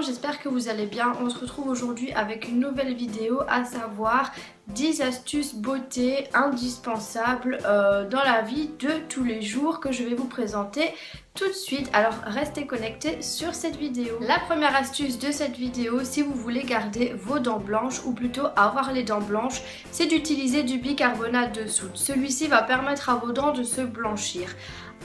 j'espère que vous allez bien. On se retrouve aujourd'hui avec une nouvelle vidéo, à savoir 10 astuces beauté indispensables dans la vie de tous les jours que je vais vous présenter tout de suite. Alors restez connectés sur cette vidéo. La première astuce de cette vidéo, si vous voulez garder vos dents blanches ou plutôt avoir les dents blanches, c'est d'utiliser du bicarbonate de soude. Celui-ci va permettre à vos dents de se blanchir.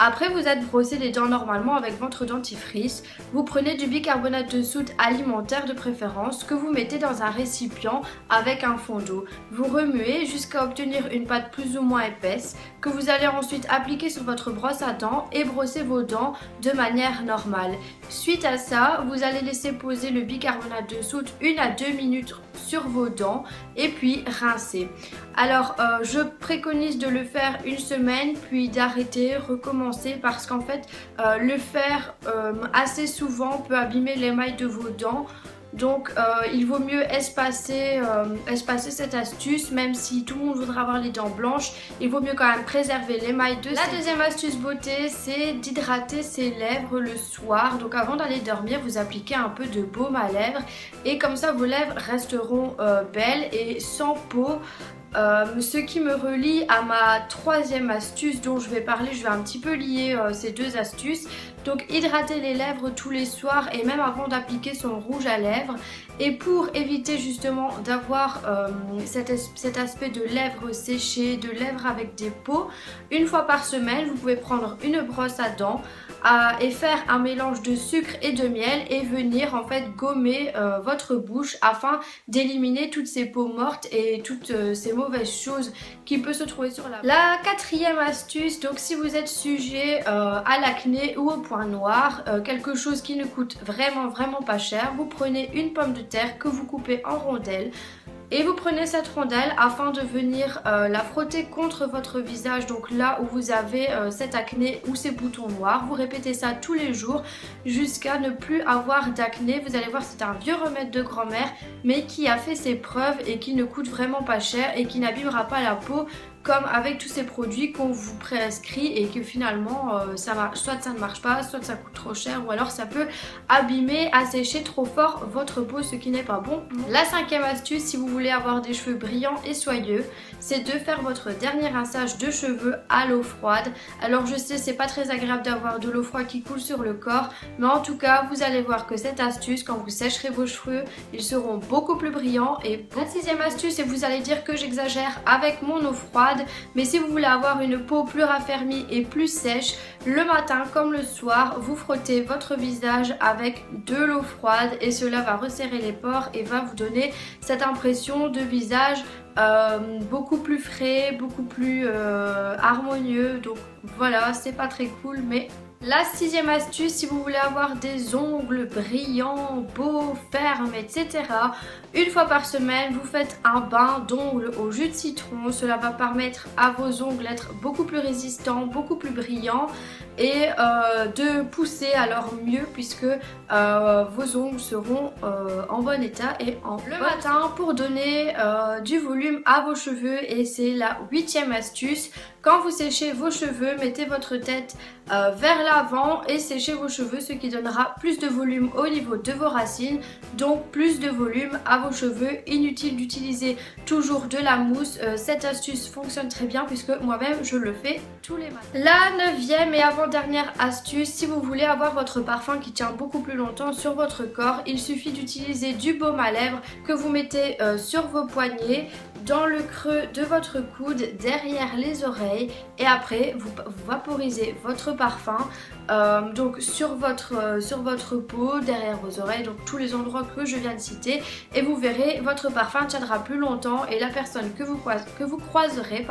Après vous êtes brossé les dents normalement avec votre dentifrice, vous prenez du bicarbonate de soude alimentaire de préférence que vous mettez dans un récipient avec un fond d'eau. Vous remuez jusqu'à obtenir une pâte plus ou moins épaisse que vous allez ensuite appliquer sur votre brosse à dents et brosser vos dents de manière normale. Suite à ça, vous allez laisser poser le bicarbonate de soude 1 à 2 minutes sur vos dents et puis rincer. Alors je préconise de le faire une semaine puis d'arrêter, recommencer parce qu'en fait le faire assez souvent peut abîmer l'émail de vos dents. Donc il vaut mieux espacer cette astuce, même si tout le monde voudra avoir les dents blanches, il vaut mieux quand même préserver l'émail de La deuxième astuce beauté, c'est d'hydrater ses lèvres le soir. Donc avant d'aller dormir, vous appliquez un peu de baume à lèvres et comme ça vos lèvres resteront belles et sans peau. Ce qui me relie à ma troisième astuce dont je vais parler, je vais un petit peu lier ces deux astuces. Donc hydrater les lèvres tous les soirs et même avant d'appliquer son rouge à lèvres. Et pour éviter justement d'avoir cet aspect de lèvres séchées, de lèvres avec des peaux, une fois par semaine vous pouvez prendre une brosse à dents et faire un mélange de sucre et de miel et venir en fait gommer votre bouche afin d'éliminer toutes ces peaux mortes et toutes ces mauvaises choses qui peuvent se trouver sur la peau. La quatrième astuce, donc si vous êtes sujet à l'acné ou au point noir, quelque chose qui ne coûte vraiment pas cher, vous prenez une pomme de terre que vous coupez en rondelles. Et vous prenez cette rondelle afin de venir la frotter contre votre visage, donc là où vous avez cet acné ou ces boutons noirs. Vous répétez ça tous les jours jusqu'à ne plus avoir d'acné. Vous allez voir, c'est un vieux remède de grand-mère mais qui a fait ses preuves et qui ne coûte vraiment pas cher et qui n'abîmera pas la peau comme avec tous ces produits qu'on vous prescrit et que finalement soit ça ne marche pas, soit ça coûte trop cher ou alors ça peut abîmer, assécher trop fort votre peau, ce qui n'est pas bon. La cinquième astuce, si vous voulez avoir des cheveux brillants et soyeux, c'est de faire votre dernier rinçage de cheveux à l'eau froide. Alors je sais, c'est pas très agréable d'avoir de l'eau froide qui coule sur le corps, mais en tout cas vous allez voir que cette astuce, quand vous sécherez vos cheveux, ils seront beaucoup plus brillants. Et la sixième astuce, et vous allez dire que j'exagère avec mon eau froide, mais si vous voulez avoir une peau plus raffermie et plus sèche, le matin comme le soir, vous frottez votre visage avec de l'eau froide et cela va resserrer les pores et va vous donner cette impression de visage beaucoup plus frais, beaucoup plus harmonieux. Donc voilà, c'est pas très cool, mais la sixième astuce, si vous voulez avoir des ongles brillants, beaux, fermes, etc. Une fois par semaine, vous faites un bain d'ongles au jus de citron. Cela va permettre à vos ongles d'être beaucoup plus résistants, beaucoup plus brillants et de pousser alors mieux puisque vos ongles seront en bon état et le matin pour donner du volume à vos cheveux. Et c'est la huitième astuce. Quand vous séchez vos cheveux, mettez votre tête vers l'avant et séchez vos cheveux, ce qui donnera plus de volume au niveau de vos racines, donc plus de volume à vos cheveux. Inutile d'utiliser toujours de la mousse, cette astuce fonctionne très bien puisque moi-même je le fais tous les matins. La neuvième et avant-dernière astuce, si vous voulez avoir votre parfum qui tient beaucoup plus longtemps sur votre corps, il suffit d'utiliser du baume à lèvres que vous mettez sur vos poignets, dans le creux de votre coude, derrière les oreilles, et après vous vaporisez votre parfum donc sur votre peau, derrière vos oreilles, donc tous les endroits que je viens de citer, et vous verrez votre parfum tiendra plus longtemps et la personne que vous croiserez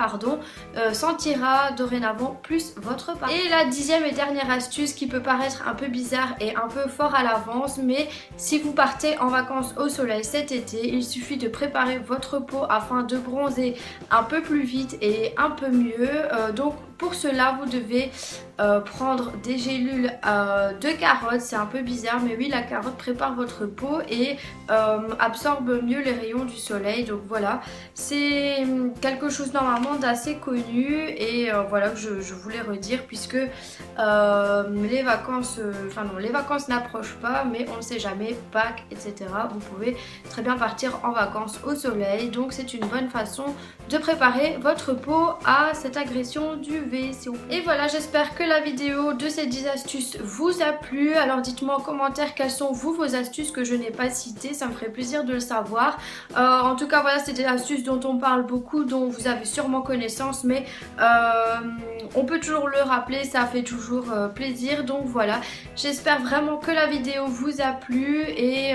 sentira dorénavant plus votre parfum. Et la dixième et dernière astuce qui peut paraître un peu bizarre et un peu fort à l'avance, mais si vous partez en vacances au soleil cet été, il suffit de préparer votre peau afin de bronzer un peu plus vite et un peu mieux. Donc pour cela vous devez prendre des gélules de carottes. C'est un peu bizarre mais oui, la carotte prépare votre peau et absorbe mieux les rayons du soleil. Donc voilà, c'est quelque chose normalement d'assez connu et voilà que je voulais redire puisque les vacances, les vacances n'approchent pas mais on ne sait jamais, Pâques etc. Vous pouvez très bien partir en vacances au soleil, donc c'est une bonne façon de préparer votre peau à cette agression du UV. Et voilà, j'espère que la vidéo de ces 10 astuces vous a plu. Alors dites-moi en commentaire quelles sont vos astuces que je n'ai pas citées, ça me ferait plaisir de le savoir. En tout cas voilà, c'est des astuces dont on parle beaucoup, dont vous avez sûrement connaissance, mais on peut toujours le rappeler, ça fait toujours plaisir. Donc voilà, j'espère vraiment que la vidéo vous a plu et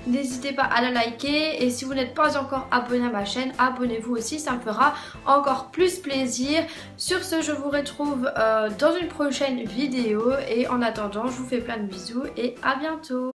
n'hésitez pas à la liker, et si vous n'êtes pas encore abonné à ma chaîne, abonnez-vous aussi, ça me fera encore plus plaisir. Sur ce, je vous retrouve dans une prochaine vidéo et en attendant, je vous fais plein de bisous et à bientôt.